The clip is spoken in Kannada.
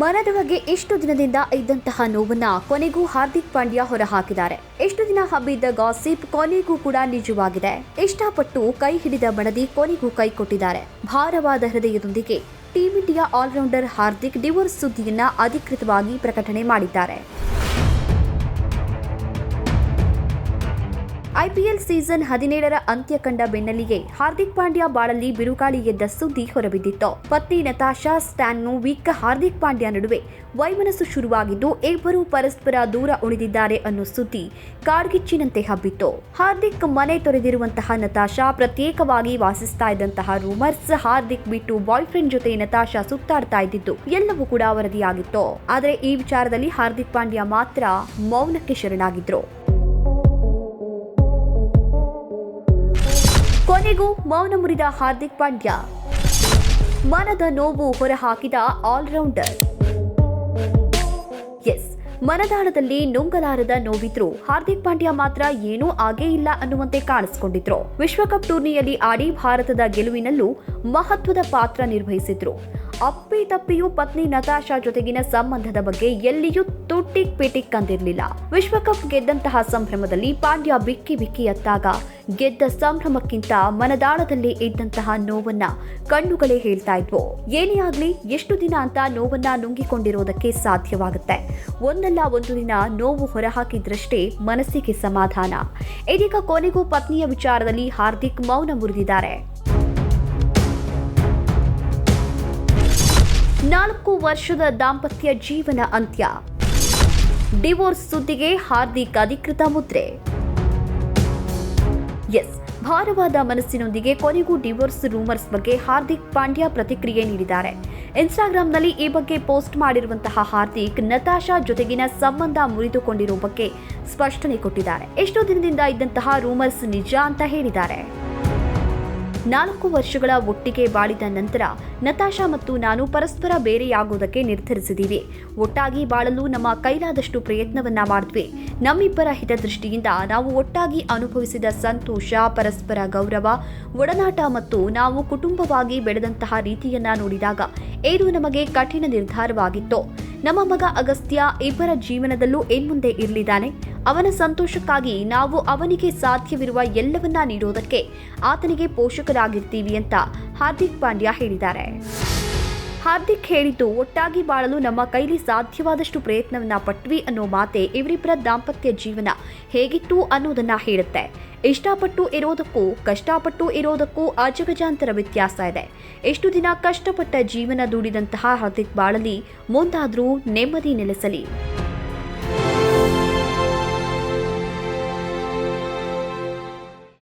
ಮನದ ಬಗ್ಗೆ ಎಷ್ಟು ದಿನದಿಂದ ಇದ್ದಂತಹ ನೋವನ್ನ ಕೊನೆಗೂ ಹಾರ್ದಿಕ್ ಪಾಂಡ್ಯ ಹೊರಹಾಕಿದ್ದಾರೆ. ಎಷ್ಟು ದಿನ ಹಬ್ಬಿದ್ದ ಗಾಸಿಪ್ ಕೊನೆಗೂ ಕೂಡ ನಿಜವಾಗಿದೆ. ಇಷ್ಟಪಟ್ಟು ಕೈ ಹಿಡಿದ ಮಡದಿ ಕೊನೆಗೂ ಕೈ ಕೊಟ್ಟಿದ್ದಾರೆ. ಭಾರವಾದ ಹೃದಯದೊಂದಿಗೆ team India allrounder Hardik divorce ಸುದ್ದಿಯನ್ನ ಅಧಿಕೃತವಾಗಿ ಪ್ರಕಟಣೆ ಮಾಡಿದ್ದಾರೆ. ಐಪಿಎಲ್ ಸೀಸನ್ 17ರ ಅಂತ್ಯ ಕಂಡ ಬೆನ್ನಲ್ಲಿಗೆ ಹಾರ್ದಿಕ್ ಪಾಂಡ್ಯ ಬಾಳಲ್ಲಿ ಬಿರುಗಾಳಿ ಎದ್ದ ಸುದ್ದಿ ಹೊರಬಿದ್ದಿತ್ತು. ಪತ್ನಿ ನತಾಶಾ ಸ್ಟಾನ್ಕೋವಿಕ್ ಹಾರ್ದಿಕ್ ಪಾಂಡ್ಯ ನಡುವೆ ವೈಮನಸ್ಸು ಶುರುವಾಗಿದ್ದು ಇಬ್ಬರು ಪರಸ್ಪರ ದೂರ ಉಳಿದಿದ್ದಾರೆ ಅನ್ನೋ ಸುದ್ದಿ ಕಾಡ್ಗಿಚ್ಚಿನಂತೆ ಹಬ್ಬಿತ್ತು. ಹಾರ್ದಿಕ್ ಮನೆ ತೊರೆದಿರುವಂತಹ ನತಾಶಾ ಪ್ರತ್ಯೇಕವಾಗಿ ವಾಸಿಸ್ತಾ ಇದ್ದಂತಹ ರೂಮರ್ಸ್ ಹಾರ್ದಿಕ್ ಬಿಟ್ಟು ಬಾಯ್ ಫ್ರೆಂಡ್ ಜೊತೆ ನತಾಶಾ ಸುತ್ತಾಡ್ತಾ ಇದ್ದಿದ್ದು ಎಲ್ಲವೂ ಕೂಡ ವರದಿಯಾಗಿತ್ತು. ಆದರೆ ಈ ವಿಚಾರದಲ್ಲಿ ಹಾರ್ದಿಕ್ ಪಾಂಡ್ಯ ಮಾತ್ರ ಮೌನಕ್ಕೆ ಶರಣಾಗಿದ್ರು. ಕೊನೆಗೂ ಮೌನ ಮುರಿದ ಹಾರ್ದಿಕ್ ಪಾಂಡ್ಯ ಮನದ ನೋವು ಹೊರಹಾಕಿದ ಆಲ್ರೌಂಡರ್. ಮನದಾಳದಲ್ಲಿ ನುಂಗಲಾರದ ನೋವಿದ್ರು ಹಾರ್ದಿಕ್ ಪಾಂಡ್ಯ ಮಾತ್ರ ಏನೂ ಆಗೇ ಇಲ್ಲ ಅನ್ನುವಂತೆ ಕಾಣಿಸಿಕೊಂಡಿದ್ರು. ವಿಶ್ವಕಪ್ ಟೂರ್ನಿಯಲ್ಲಿ ಆಡಿ ಭಾರತದ ಗೆಲುವಿನಲ್ಲೂ ಮಹತ್ವದ ಪಾತ್ರ ನಿರ್ವಹಿಸಿದ್ರು. ಅಪ್ಪಿ ತಪ್ಪಿಯೂ ಪತ್ನಿ ನತಾಶಾ ಜೊತೆಗಿನ ಸಂಬಂಧದ ಬಗ್ಗೆ ಎಲ್ಲಿಯೂ ತುಟ್ಟಿಕ್ ಪಿಟಿಕ್ ಅಂದಿರಲಿಲ್ಲ. ವಿಶ್ವಕಪ್ ಗೆದ್ದಂತಹ ಸಂಭ್ರಮದಲ್ಲಿ ಪಾಂಡ್ಯ ಬಿಕ್ಕಿ ಬಿಕ್ಕಿ ಅತ್ತಾಗ ಗೆದ್ದ ಸಂಭ್ರಮಕ್ಕಿಂತ ಮನದಾಳದಲ್ಲಿ ಇದ್ದಂತಹ ನೋವನ್ನ ಕಣ್ಣುಗಳೇ ಹೇಳ್ತಾ ಇದ್ವು. ಏನೇ ಆಗ್ಲಿ ಎಷ್ಟು ದಿನ ಅಂತ ನೋವನ್ನ ನುಂಗಿಕೊಂಡಿರೋದಕ್ಕೆ ಸಾಧ್ಯವಾಗುತ್ತೆ. ಒಂದಲ್ಲ ಒಂದು ದಿನ ನೋವು ಹೊರಹಾಕಿದ್ರಷ್ಟೇ ಮನಸ್ಸಿಗೆ ಸಮಾಧಾನ. ಇದೀಗ ಕೊನೆಗೂ ಪತ್ನಿಯ ವಿಚಾರದಲ್ಲಿ ಹಾರ್ದಿಕ್ ಮೌನ ಮುರಿದಿದ್ದಾರೆ. 4 ವರ್ಷದ ದಾಂಪತ್ಯ ಜೀವನ ಅಂತ್ಯ. ಡಿವೋರ್ಸ್ ಸುದ್ದಿಗೆ ಹಾರ್ದಿಕ್ ಅಧಿಕೃತ ಮುದ್ರೆ. ಭಾರವಾದ ಮನಸ್ಸಿನೊಂದಿಗೆ ಕೊನೆಗೂ ಡಿವೋರ್ಸ್ ರೂಮರ್ಸ್ ಬಗ್ಗೆ ಹಾರ್ದಿಕ್ ಪಾಂಡ್ಯ ಪ್ರತಿಕ್ರಿಯೆ ನೀಡಿದ್ದಾರೆ. ಇನ್ಸ್ಟಾಗ್ರಾಂನಲ್ಲಿ ಈ ಬಗ್ಗೆ ಪೋಸ್ಟ್ ಮಾಡಿರುವಂತಹ ಹಾರ್ದಿಕ್ ನತಾಶಾ ಜೊತೆಗಿನ ಸಂಬಂಧ ಮುರಿದುಕೊಂಡಿರೋ ಬಗ್ಗೆ ಸ್ಪಷ್ಟನೆ ಕೊಟ್ಟಿದ್ದಾರೆ. ಎಷ್ಟೋ ದಿನದಿಂದ ಇದ್ದಂತಹ ರೂಮರ್ಸ್ ನಿಜ ಅಂತ ಹೇಳಿದ್ದಾರೆ. 4 ವರ್ಷಗಳ ಒಟ್ಟಿಗೆ ಬಾಳಿದ ನಂತರ ನತಾಶಾ ಮತ್ತು ನಾನು ಪರಸ್ಪರ ಬೇರೆಯಾಗೋದಕ್ಕೆ ನಿರ್ಧರಿಸಿದ್ದೀವಿ. ಒಟ್ಟಾಗಿ ಬಾಳಲು ನಮ್ಮ ಕೈಲಾದಷ್ಟು ಪ್ರಯತ್ನವನ್ನ ಮಾಡಿದ್ವಿ. ನಮ್ಮಿಬ್ಬರ ಹಿತದೃಷ್ಟಿಯಿಂದ ನಾವು ಒಟ್ಟಾಗಿ ಅನುಭವಿಸಿದ ಸಂತೋಷ, ಪರಸ್ಪರ ಗೌರವ, ಒಡನಾಟ ಮತ್ತು ನಾವು ಕುಟುಂಬವಾಗಿ ಬೆಳೆದಂತಹ ರೀತಿಯನ್ನ ನೋಡಿದಾಗ ಇದು ನಮಗೆ ಕಠಿಣ ನಿರ್ಧಾರವಾಗಿತ್ತು. ನಮ್ಮ ಮಗ ಅಗಸ್ತ್ಯ ಇಬ್ಬರ ಜೀವನದಲ್ಲೂ ಇನ್ಮುಂದೆ ಇರಲಿದ್ದಾನೆ. ಅವನ ಸಂತೋಷಕ್ಕಾಗಿ ನಾವು ಅವನಿಗೆ ಸಾಧ್ಯವಿರುವ ಎಲ್ಲವನ್ನ ನೀಡೋದಕ್ಕೆ ಆತನಿಗೆ ಪೋಷಕರಾಗಿರ್ತೀವಿ ಅಂತ ಹಾರ್ದಿಕ್ ಪಾಂಡ್ಯ ಹೇಳಿದ್ದಾರೆ. ಹಾರ್ದಿಕ್ ಹೇಳಿದ್ದು ಒಟ್ಟಾಗಿ ಬಾಳಲು ನಮ್ಮ ಕೈಲಿ ಸಾಧ್ಯವಾದಷ್ಟು ಪ್ರಯತ್ನವನ್ನ ಪಟ್ವಿ ಅನ್ನೋ ಮಾತೆ ಇವರಿಬ್ಬರ ದಾಂಪತ್ಯ ಜೀವನ ಹೇಗಿತ್ತು ಅನ್ನೋದನ್ನ ಹೇಳುತ್ತೆ. ಇಷ್ಟಪಟ್ಟು ಇರೋದಕ್ಕೂ ಕಷ್ಟಪಟ್ಟು ಇರೋದಕ್ಕೂ ಅಜಗಜಾಂತರ ವ್ಯತ್ಯಾಸ ಇದೆ. ಎಷ್ಟು ದಿನ ಕಷ್ಟಪಟ್ಟ ಜೀವನ ದೂಡಿದಂತಹ ಹಾರ್ದಿಕ್ ಬಾಳಲಿ ಮುಂದಾದ್ರೂ ನೆಮ್ಮದಿ ನೆಲೆಸಲಿ.